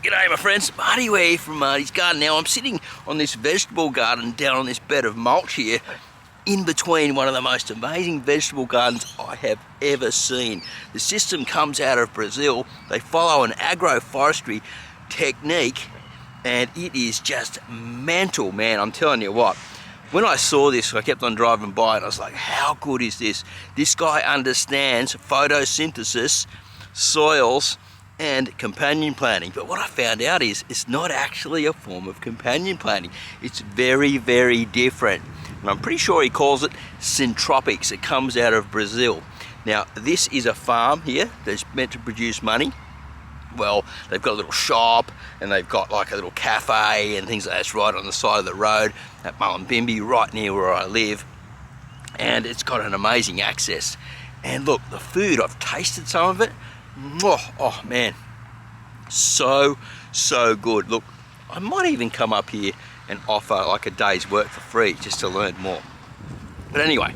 G'day my friends, Marty here from Marty's Garden. Now I'm sitting on this vegetable garden down on this bed of mulch here in between one of the most amazing vegetable gardens I have ever seen. The system comes out of Brazil. They follow an agroforestry technique and it is just mental, man. I'm telling you what, when I saw this I kept on driving by and I was like, how good is this? This guy understands photosynthesis, soils and companion planting. But what I found out is it's not actually a form of companion planting. It's very, very different. And I'm pretty sure he calls it syntropics. It comes out of Brazil. Now, this is a farm here that's meant to produce money. Well, they've got a little shop and they've got like a little cafe and things like that. It's right on the side of the road at Mullumbimby, right near where I live. And it's got an amazing access. And look, the food, I've tasted some of it. Oh man, so good. Look, I might even come up here and offer like a day's work for free just to learn more. But anyway,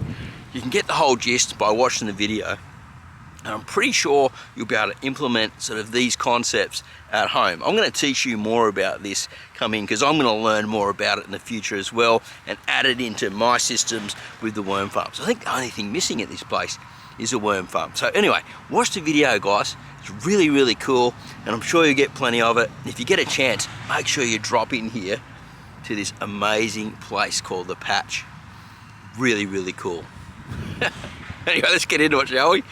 you can get the whole gist by watching the video, and I'm pretty sure you'll be able to implement sort of these concepts at home. I'm going to teach you more about this coming because I'm going to learn more about it in the future as well and add it into my systems with the worm farms. I think the only thing missing at this place is a worm farm. So anyway, watch the video guys. It's really, really cool and I'm sure you'll get plenty of it. If you get a chance, make sure you drop in here to this amazing place called The Patch. Really, really cool. Anyway, let's get into it, shall we?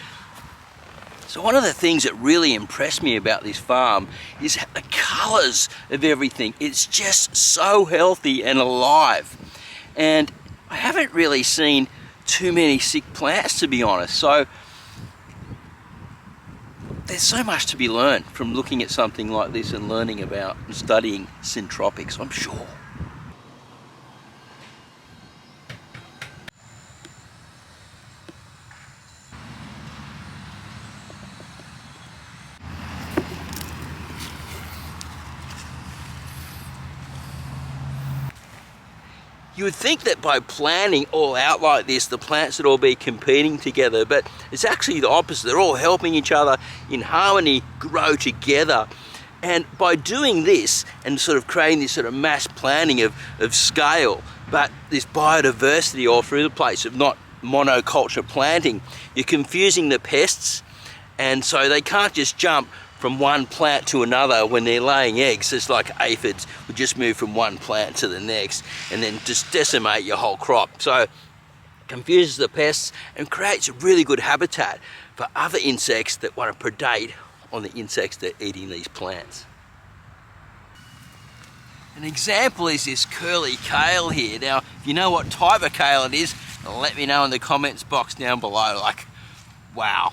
So one of the things that really impressed me about this farm is the colours of everything. It's just so healthy and alive. And I haven't really seen too many sick plants, to be honest. So there's so much to be learned from looking at something like this and learning about and studying syntropics, I'm sure. You would think that by planting all out like this, the plants would all be competing together, but it's actually the opposite. They're all helping each other in harmony grow together. And by doing this and sort of creating this sort of mass planting of scale, but this biodiversity all through the place of not monoculture planting, you're confusing the pests, and so they can't just jump from one plant to another when they're laying eggs. It's like aphids would just move from one plant to the next and then just decimate your whole crop. So it confuses the pests and creates a really good habitat for other insects that want to predate on the insects that are eating these plants. An example is this curly kale here. Now, if you know what type of kale it is, let me know in the comments box down below. Like, wow.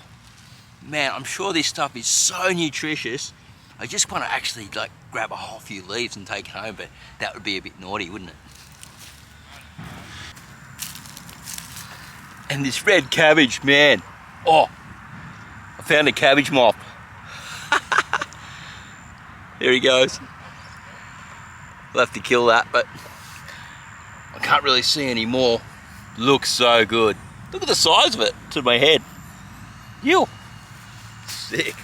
Man, I'm sure this stuff is so nutritious. I just want to actually like grab a whole few leaves and take it home, but that would be a bit naughty, wouldn't it? And this red cabbage, man. Oh, I found a cabbage moth. There he goes. I'll have to kill that, but I can't really see any more. Looks so good. Look at the size of it to my head. Ew. Sick.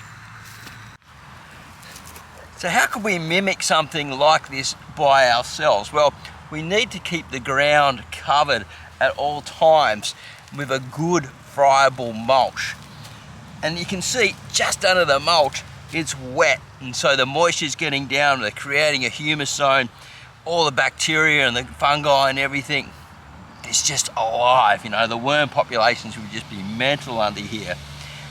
So how can we mimic something like this by ourselves? Well, we need to keep the ground covered at all times with a good friable mulch. And you can see just under the mulch it's wet, and so the moisture's getting down, they're creating a humus zone, all the bacteria and the fungi and everything is just alive. You know, the worm populations would just be mental under here.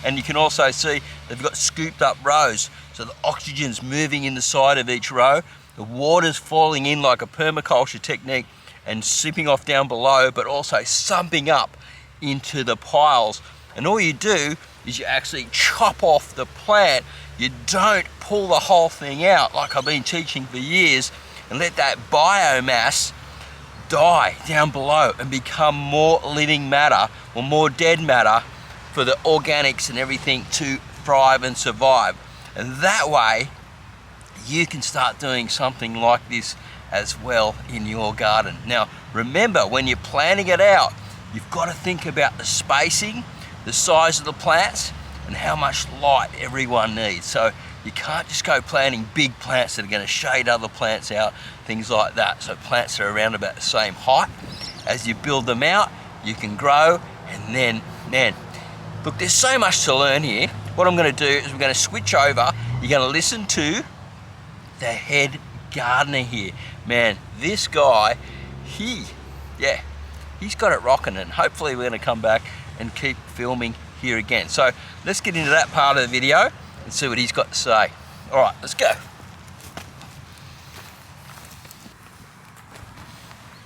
And you can also see they've got scooped up rows, so the oxygen's moving in the side of each row, the water's falling in like a permaculture technique and sipping off down below, but also sumping up into the piles. And all you do is you actually chop off the plant. You don't pull the whole thing out like I've been teaching for years and let that biomass die down below and become more living matter or more dead matter for the organics and everything to thrive and survive. And that way you can start doing something like this as well in your garden. Now remember, when you're planning it out, you've got to think about the spacing, the size of the plants and how much light everyone needs. So You can't just go planting big plants that are going to shade other plants out, things like that. So plants that are around about the same height. As you build them out, you can grow, and then, man, look, there's so much to learn here. What I'm going to do is we're going to switch over. You're going to listen to the head gardener here. Man, this guy, he's got it rocking, and hopefully we're going to come back and keep filming here again. So let's get into that part of the video and see what he's got to say. All right, let's go.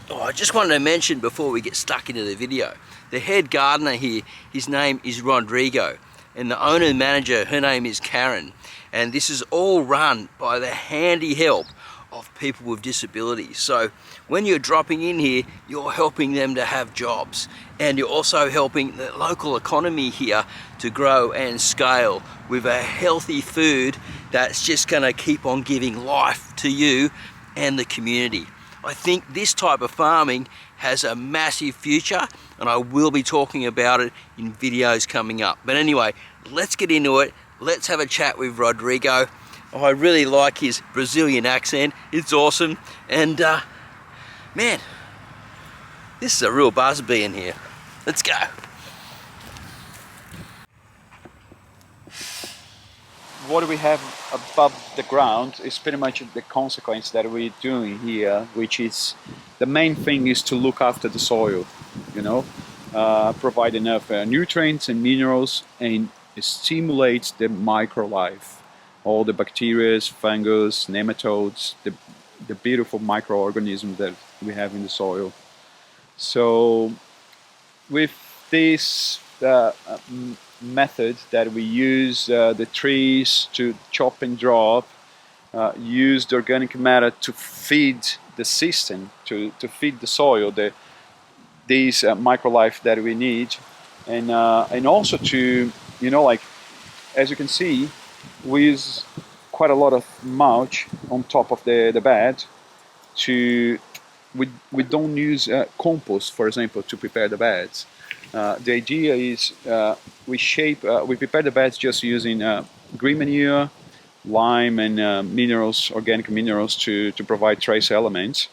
Oh, I just wanted to mention before we get stuck into the video, the head gardener here, his name is Rodrigo, and the owner and manager, her name is Karen, and this is all run by the handy help of people with disabilities. So when you're dropping in here, you're helping them to have jobs, and you're also helping the local economy here to grow and scale with a healthy food that's just going to keep on giving life to you and the community. I think this type of farming has a massive future, and I will be talking about it in videos coming up. But anyway, let's get into it. Let's have a chat with Rodrigo. I really like his Brazilian accent. It's awesome. And man, this is a real buzz being here. Let's go. What we have above the ground is pretty much the consequence that we're doing here, which is the main thing is to look after the soil, you know, provide enough nutrients and minerals, and stimulate the microlife, all the bacteria, fungus, nematodes, the beautiful microorganisms that we have in the soil. So with this method that we use the trees to chop and drop, use the organic matter to feed the system, to feed the soil, these microlife that we need, and also to, you know, like as you can see, we use quite a lot of mulch on top of the bed. We don't use compost, for example, to prepare the beds. The idea is we prepare the beds just using green manure, lime, and minerals, organic minerals to provide trace elements.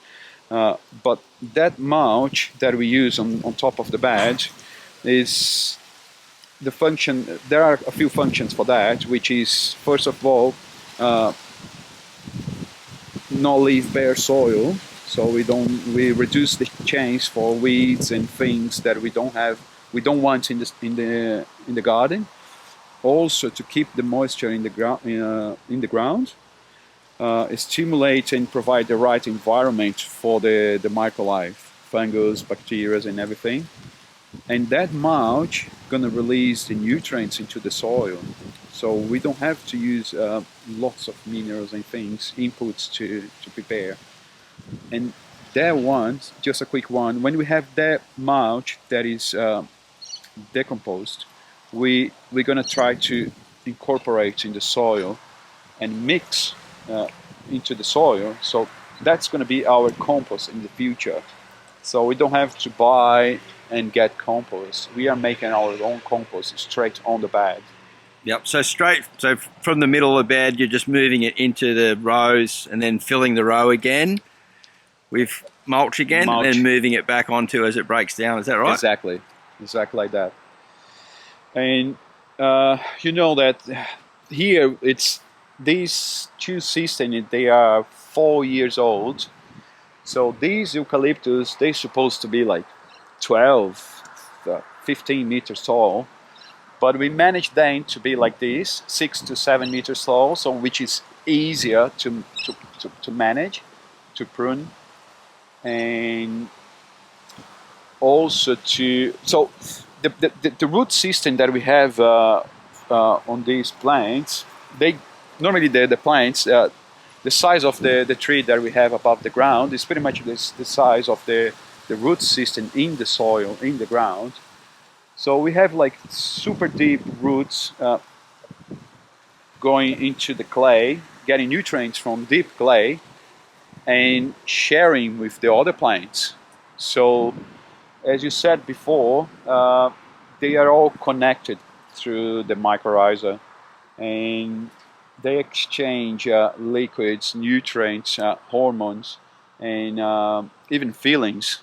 But that mulch that we use on top of the bed is the function. There are a few functions for that, which is, first of all, not leave bare soil, so we reduce the chance for weeds and things that we don't want in the garden. Also, to keep the moisture in the ground, stimulate and provide the right environment for the microlife, fungus, bacteria, and everything. And that mulch gonna release the nutrients into the soil, so we don't have to use lots of minerals and things, inputs to prepare. And that one, just a quick one, when we have that mulch that is decomposed, we're gonna try to incorporate in the soil and mix into the soil. So that's gonna be our compost in the future. So we don't have to buy and get compost. We are making our own compost straight on the bed. Yep, so from the middle of the bed, you're just moving it into the rows and then filling the row again with mulch again, and then moving it back onto as it breaks down. Is that right? Exactly like that. And you know that here it's these two systems, they are 4 years old. So these eucalyptus, they're supposed to be like 12, 15 meters tall, but we managed them to be like this, 6 to 7 meters tall, so which is easier to manage, to prune, and also so the root system that we have on these plants, normally the plants, the size of the tree that we have above the ground is pretty much the size of the root system in the soil, in the ground. So we have like super deep roots going into the clay, getting nutrients from deep clay and sharing with the other plants. So as you said before, they are all connected through the mycorrhiza, and they exchange liquids, nutrients, hormones, and even feelings.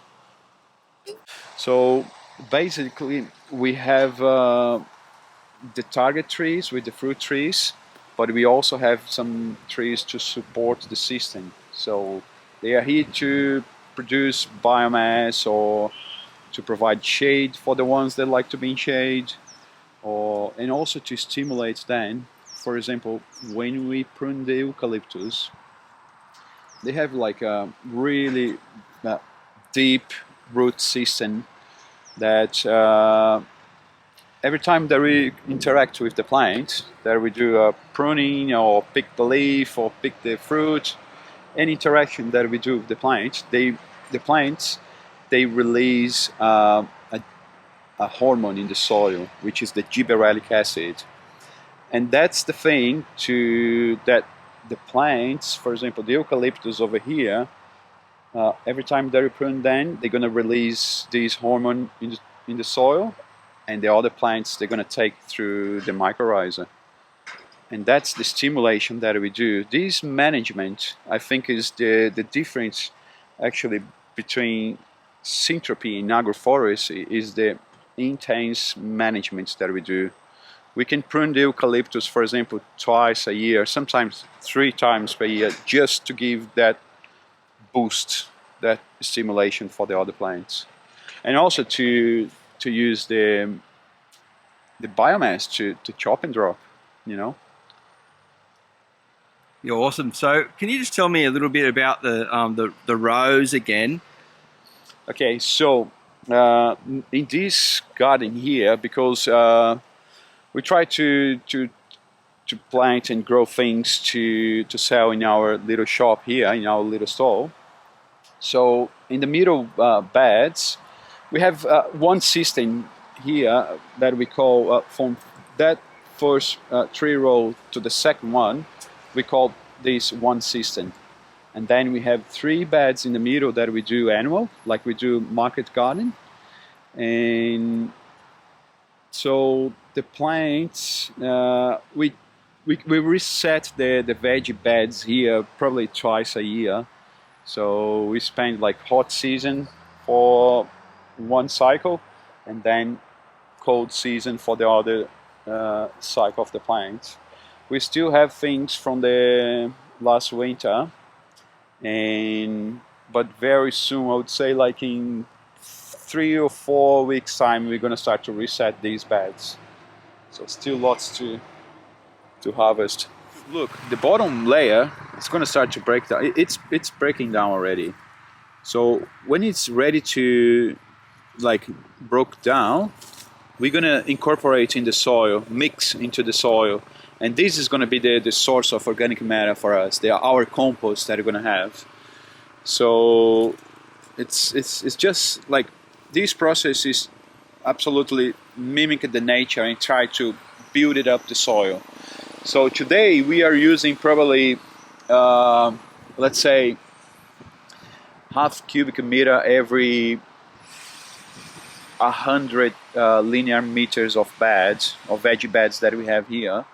So basically, we have the target trees with the fruit trees, but we also have some trees to support the system. So they are here to produce biomass or to provide shade for the ones that like to be in shade, or and also to stimulate them. For example, when we prune the eucalyptus, they have like a really deep root system that every time that we interact with the plant, that we do a pruning or pick the leaf or pick the fruit, any interaction that we do with the plant, the plants, they release a hormone in the soil, which is the gibberellic acid. And that's the thing that the plants, for example, the eucalyptus over here, every time they prune them, they're going to release this hormone in the soil, and the other plants, they're going to take through the mycorrhiza. And that's the stimulation that we do. This management, I think, is the difference actually between syntropy and agroforestry is the intense management that we do. We can prune the eucalyptus, for example, twice a year, sometimes 3 times per year, just to give that boost, that stimulation for the other plants. And also to use the biomass to chop and drop, you know. You're awesome. So can you just tell me a little bit about the rows again? Okay, so in this garden here, because we try to plant and grow things to sell in our little shop here, in our little stall. So in the middle beds, we have one system here that we call, from that first tree row to the second one, we call this one system. And then we have 3 beds in the middle that we do annual, like we do market garden. And so the plants, we reset the veggie beds here probably twice a year. So we spend like hot season for one cycle, and then cold season for the other cycle of the plants. We still have things from the last winter, but very soon, I would say like in 3 or 4 weeks time, we're going to start to reset these beds. So still lots to harvest. Look, the bottom layer is going to start to break down. It's breaking down already. So when it's ready to like broke down, we're going to incorporate in the soil, mix into the soil. And this is going to be the source of organic matter for us. They are our compost that we're going to have. So it's just like this process is absolutely mimic the nature and try to build it up the soil. So today we are using probably, let's say, half cubic meter every 100 linear meters of beds, of veggie beds that we have here.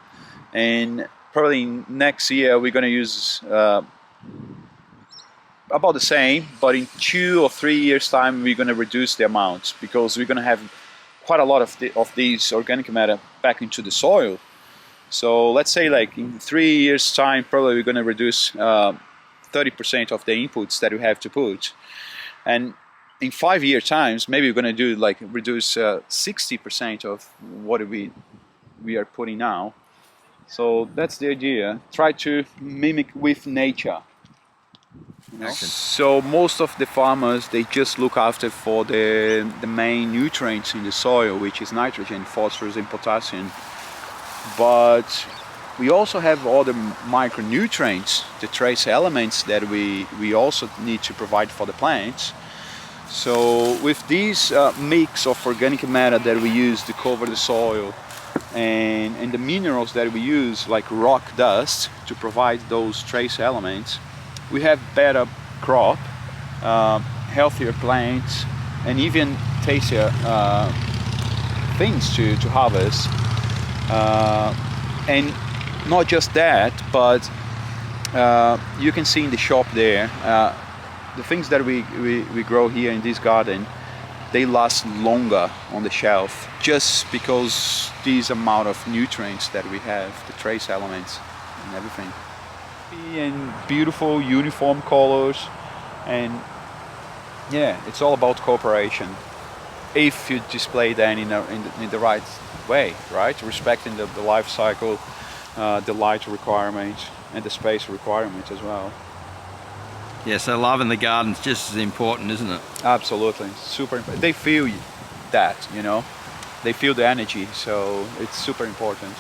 And probably next year we're going to use about the same, but in 2 or 3 years time we're going to reduce the amounts, because we're going to have quite a lot of these organic matter back into the soil. So let's say like in 3 years time probably we're going to reduce 30% of the inputs that we have to put, and in 5 year times maybe we're going to do like reduce 60% of what we are putting now. So that's the idea. Try to mimic with nature. You know? So most of the farmers, they just look after for the main nutrients in the soil, which is nitrogen, phosphorus and potassium. But we also have other micronutrients, the trace elements that we also need to provide for the plants. So with this mix of organic matter that we use to cover the soil, and the minerals that we use, like rock dust, to provide those trace elements, we have better crop, healthier plants, and even tastier things to harvest. And not just that, but you can see in the shop there, the things that we grow here in this garden, they last longer on the shelf just because this amount of nutrients that we have, the trace elements and everything. And beautiful uniform colors, and yeah, it's all about cooperation. If you display them in the right way, right? Respecting the life cycle, the light requirements and the space requirements as well. Yeah, so loving the garden's just as important, isn't it? Absolutely, super important. They feel that, you know, they feel the energy, so it's super important.